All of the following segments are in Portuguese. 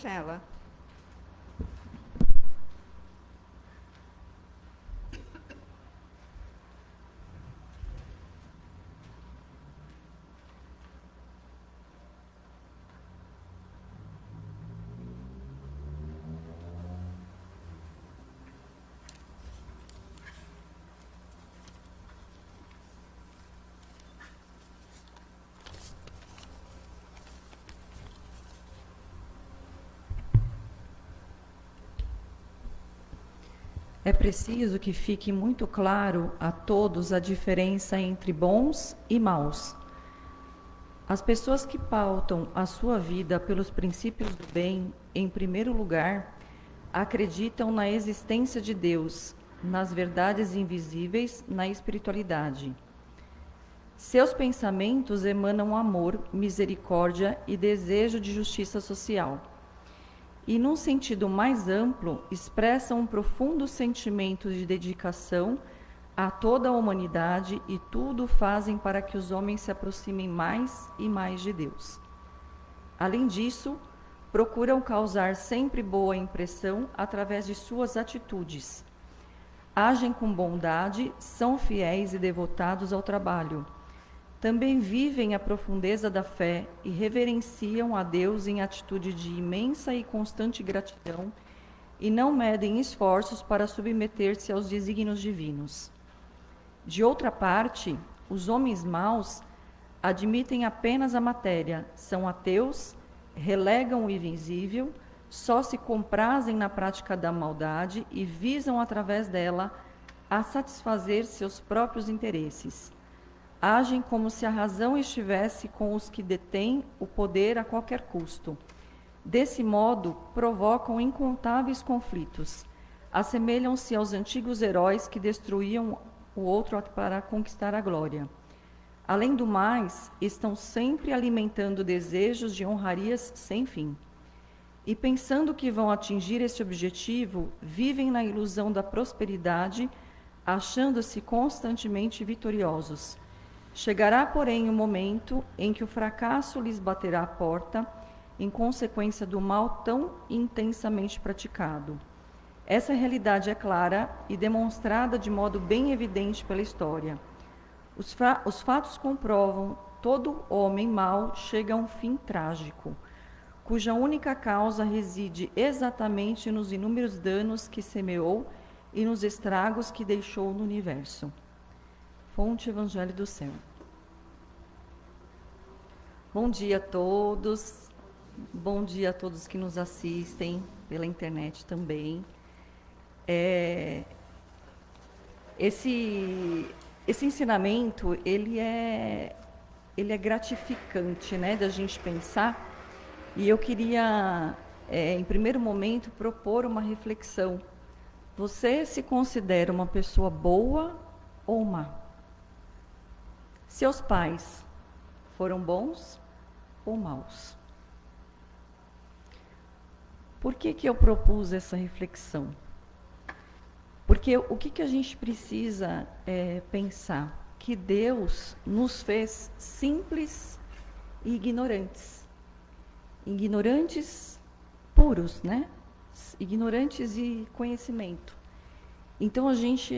Ela. É preciso que fique muito claro a todos a diferença entre bons e maus. As pessoas que pautam a sua vida pelos princípios do bem, em primeiro lugar, acreditam na existência de Deus, nas verdades invisíveis, na espiritualidade. Seus pensamentos emanam amor, misericórdia e desejo de justiça social. E, num sentido mais amplo, expressam um profundo sentimento de dedicação a toda a humanidade e tudo fazem para que os homens se aproximem mais e mais de Deus. Além disso, procuram causar sempre boa impressão através de suas atitudes. Agem com bondade, são fiéis e devotados ao trabalho. Também vivem a profundeza da fé e reverenciam a Deus em atitude de imensa e constante gratidão e não medem esforços para submeter-se aos desígnios divinos. De outra parte, os homens maus admitem apenas a matéria, são ateus, relegam o invisível, só se comprazem na prática da maldade e visam através dela a satisfazer seus próprios interesses. Agem como se a razão estivesse com os que detêm o poder a qualquer custo. Desse modo, provocam incontáveis conflitos. Assemelham-se aos antigos heróis que destruíam o outro para conquistar a glória. Além do mais, estão sempre alimentando desejos de honrarias sem fim. E pensando que vão atingir esse objetivo, vivem na ilusão da prosperidade, achando-se constantemente vitoriosos. Chegará, porém, o momento em que o fracasso lhes baterá à porta, em consequência do mal tão intensamente praticado. Essa realidade é clara e demonstrada de modo bem evidente pela história. Os fatos comprovam todo homem mau chega a um fim trágico, cuja única causa reside exatamente nos inúmeros danos que semeou e nos estragos que deixou no universo. Fonte Evangelho do Céu. Bom dia a todos, bom dia a todos que nos assistem pela internet também. Esse ensinamento, ele é gratificante, né, da gente pensar, e eu queria, em primeiro momento, propor uma reflexão. Você se considera uma pessoa boa ou má? Seus pais foram bons ou maus? Por que eu propus essa reflexão? Porque o que a gente precisa pensar? Que Deus nos fez simples e ignorantes. Ignorantes puros, né? Ignorantes de conhecimento. Então a gente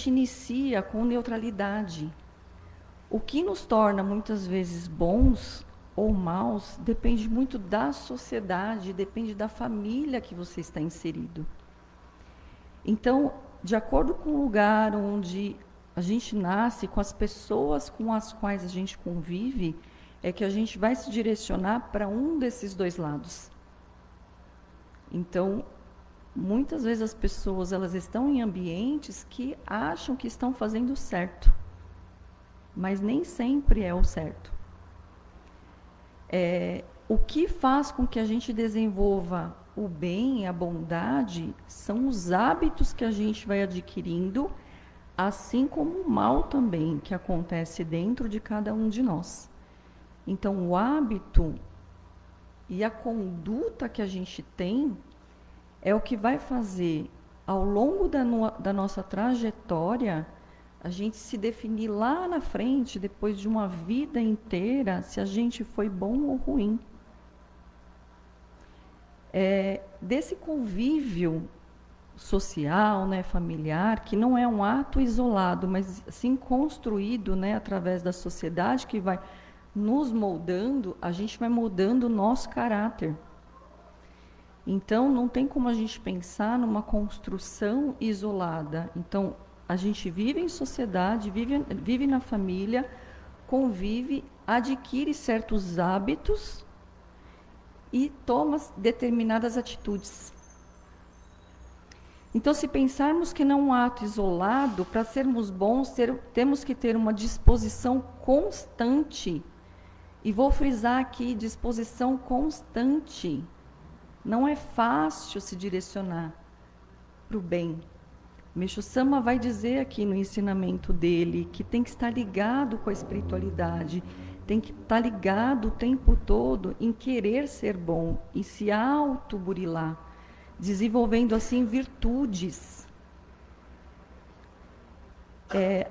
inicia com neutralidade. O que nos torna muitas vezes bons ou maus depende muito da sociedade, depende da família que você está inserido. Então, de acordo com o lugar onde a gente nasce, com as pessoas com as quais a gente convive, é que a gente vai se direcionar para um desses dois lados. Então, muitas vezes as pessoas elas estão em ambientes que acham que estão fazendo certo, mas nem sempre é o certo. O que faz com que a gente desenvolva o bem, a bondade, são os hábitos que a gente vai adquirindo, assim como o mal também, que acontece dentro de cada um de nós. Então, o hábito e a conduta que a gente tem é o que vai fazer, ao longo da nossa trajetória, a gente se definir lá na frente, depois de uma vida inteira, se a gente foi bom ou ruim. desse convívio social, né, familiar, que não é um ato isolado, mas sim construído, né, através da sociedade que vai nos moldando, a gente vai moldando o nosso caráter. Então, não tem como a gente pensar numa construção isolada. Então, a gente vive em sociedade, vive na família, convive, adquire certos hábitos e toma determinadas atitudes. Então, se pensarmos que não é um ato isolado, para sermos bons, temos que ter uma disposição constante. E vou frisar aqui, disposição constante. Não é fácil se direcionar para o bem. Meixo Sama vai dizer aqui no ensinamento dele que tem que estar ligado com a espiritualidade, tem que estar ligado o tempo todo em querer ser bom e se autoburilar, desenvolvendo assim virtudes.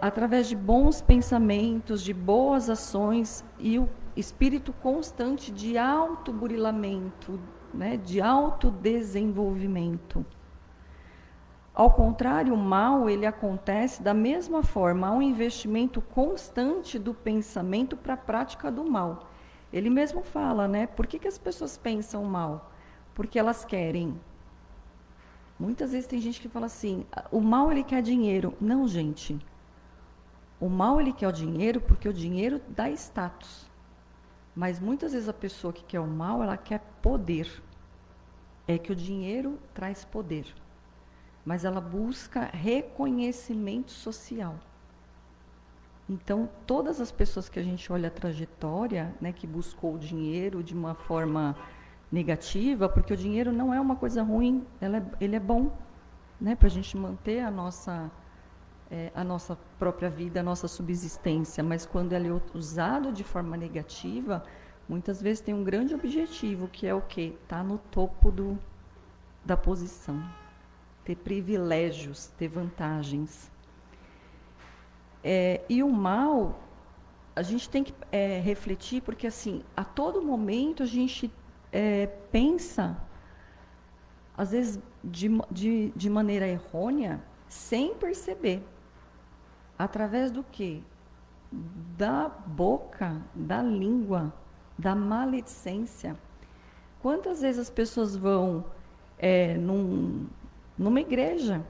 Através de bons pensamentos, de boas ações e o espírito constante de autoburilamento, né, de autodesenvolvimento. Ao contrário, o mal, ele acontece da mesma forma, há um investimento constante do pensamento para a prática do mal. Ele mesmo fala, né, por que as pessoas pensam mal? Porque elas querem. Muitas vezes tem gente que fala assim, o mal ele quer dinheiro. Não, gente. O mal ele quer o dinheiro porque o dinheiro dá status. Mas muitas vezes a pessoa que quer o mal, ela quer poder. É que o dinheiro traz poder. Mas ela busca reconhecimento social. Então, todas as pessoas que a gente olha a trajetória, né, que buscou o dinheiro de uma forma negativa, porque o dinheiro não é uma coisa ruim, ele é bom, né, para a gente manter a nossa própria vida, a nossa subsistência, mas quando ele é usado de forma negativa, muitas vezes tem um grande objetivo, que é o quê? Tá no topo da posição, ter privilégios, ter vantagens. E o mal, a gente tem que refletir, porque assim, a todo momento a gente pensa, às vezes de maneira errônea, sem perceber. Através do quê? Da boca, da língua, da maledicência. Quantas vezes as pessoas vão numa igreja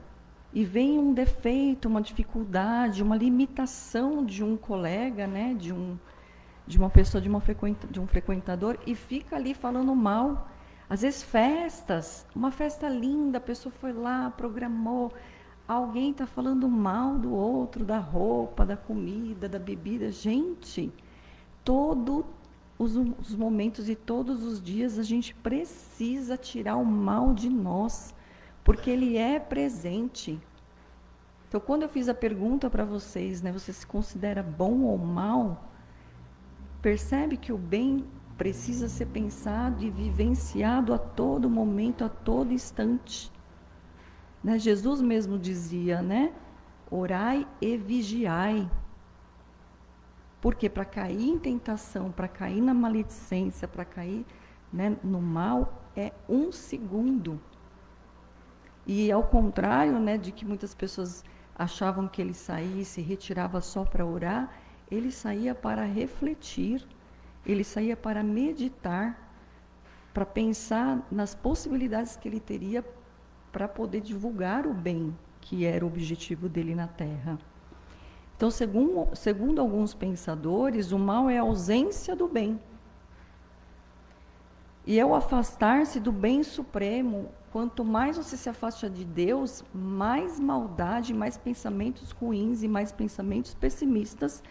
e veem um defeito, uma dificuldade, uma limitação de um colega, né, de uma pessoa, de um frequentador, e fica ali falando mal. Às vezes festas, uma festa linda, a pessoa foi lá, programou, alguém está falando mal do outro, da roupa, da comida, da bebida. Gente, todos os momentos e todos os dias a gente precisa tirar o mal de nós, porque ele é presente. Então, quando eu fiz a pergunta para vocês, né, você se considera bom ou mal? Percebe que o bem precisa ser pensado e vivenciado a todo momento, a todo instante. Né? Jesus mesmo dizia, né? Orai e vigiai. Porque para cair em tentação, para cair na maledicência, para cair, né, no mal, é 1 segundo. E ao contrário, né, de que muitas pessoas achavam que ele saía e se retirava só para orar, ele saía para refletir, ele saía para meditar, para pensar nas possibilidades que ele teria para poder divulgar o bem, que era o objetivo dele na Terra. Então, segundo alguns pensadores, o mal é a ausência do bem. E é o afastar-se do bem supremo. Quanto mais você se afasta de Deus, mais maldade, mais pensamentos ruins e mais pensamentos pessimistas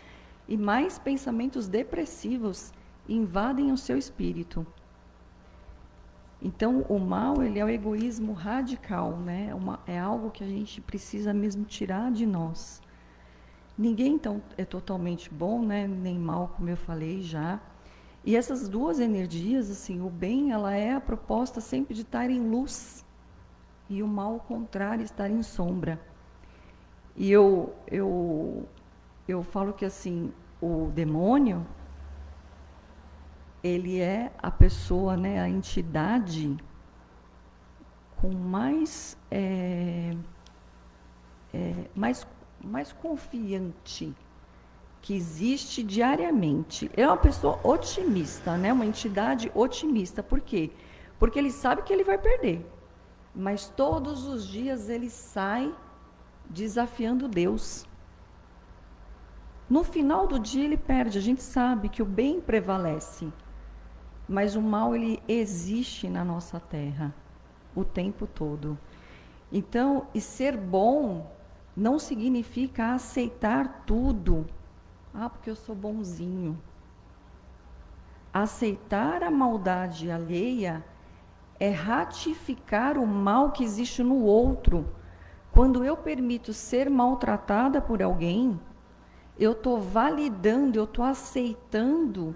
e mais pensamentos depressivos invadem o seu espírito. Então, o mal, ele é o egoísmo radical, né? É algo que a gente precisa mesmo tirar de nós. Ninguém, então, é totalmente bom, né? Nem mal, como eu falei já. E essas duas energias, assim, o bem, ela é a proposta sempre de estar em luz. E o mal, ao contrário, estar em sombra. E eu falo que, assim, o demônio, ele é a pessoa, né, a entidade com mais confiante que existe diariamente. É uma pessoa otimista, né? Uma entidade otimista. Por quê? Porque ele sabe que ele vai perder. Mas todos os dias ele sai desafiando Deus. No final do dia ele perde. A gente sabe que o bem prevalece. Mas o mal, ele existe na nossa terra o tempo todo. Então, e ser bom não significa aceitar tudo. Ah, porque eu sou bonzinho. Aceitar a maldade alheia é ratificar o mal que existe no outro. Quando eu permito ser maltratada por alguém, eu estou validando, eu estou aceitando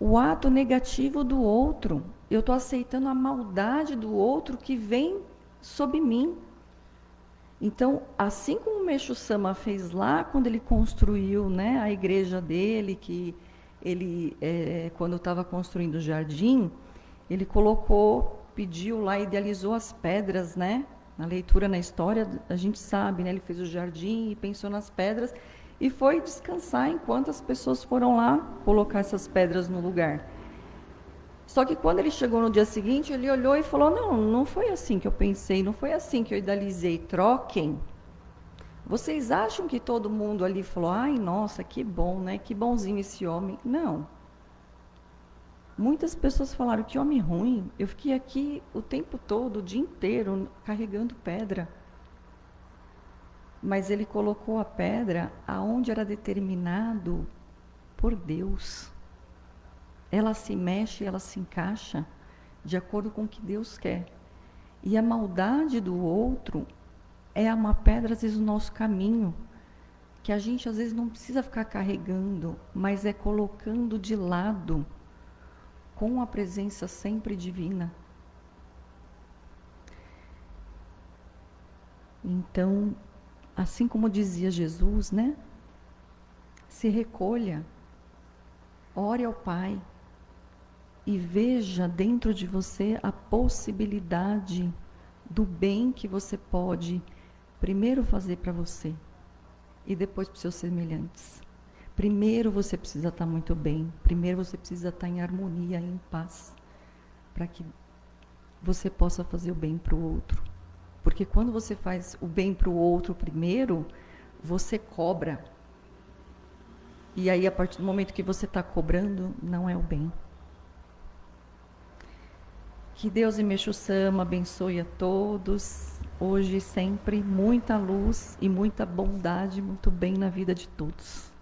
o ato negativo do outro. Eu estou aceitando a maldade do outro que vem sob mim. Então, assim como o Meixo Sama fez lá, quando ele construiu, né, a igreja dele, que ele, quando estava construindo o jardim, ele colocou, pediu lá, idealizou as pedras, né? Na leitura, na história, a gente sabe, né? Ele fez o jardim e pensou nas pedras e foi descansar enquanto as pessoas foram lá colocar essas pedras no lugar. Só que quando ele chegou no dia seguinte, ele olhou e falou: não foi assim que eu pensei, não foi assim que eu idealizei, troquem. Vocês acham que todo mundo ali falou: ai, nossa, que bom, né? Que bonzinho esse homem. Não. Muitas pessoas falaram: que homem ruim, eu fiquei aqui o tempo todo, o dia inteiro, carregando pedra. Mas ele colocou a pedra aonde era determinado por Deus. Ela se mexe, ela se encaixa de acordo com o que Deus quer. E a maldade do outro é uma pedra, às vezes, no nosso caminho, que a gente, às vezes, não precisa ficar carregando, mas é colocando de lado, com a presença sempre divina. Então, assim como dizia Jesus, né? Se recolha, ore ao Pai e veja dentro de você a possibilidade do bem que você pode primeiro fazer para você e depois para os seus semelhantes. Primeiro você precisa estar muito bem, primeiro você precisa estar em harmonia, em paz, para que você possa fazer o bem para o outro. Porque quando você faz o bem para o outro primeiro, você cobra. E aí, a partir do momento que você está cobrando, não é o bem. Que Deus e Meixo Sama abençoe a todos, hoje e sempre, muita luz e muita bondade, muito bem na vida de todos.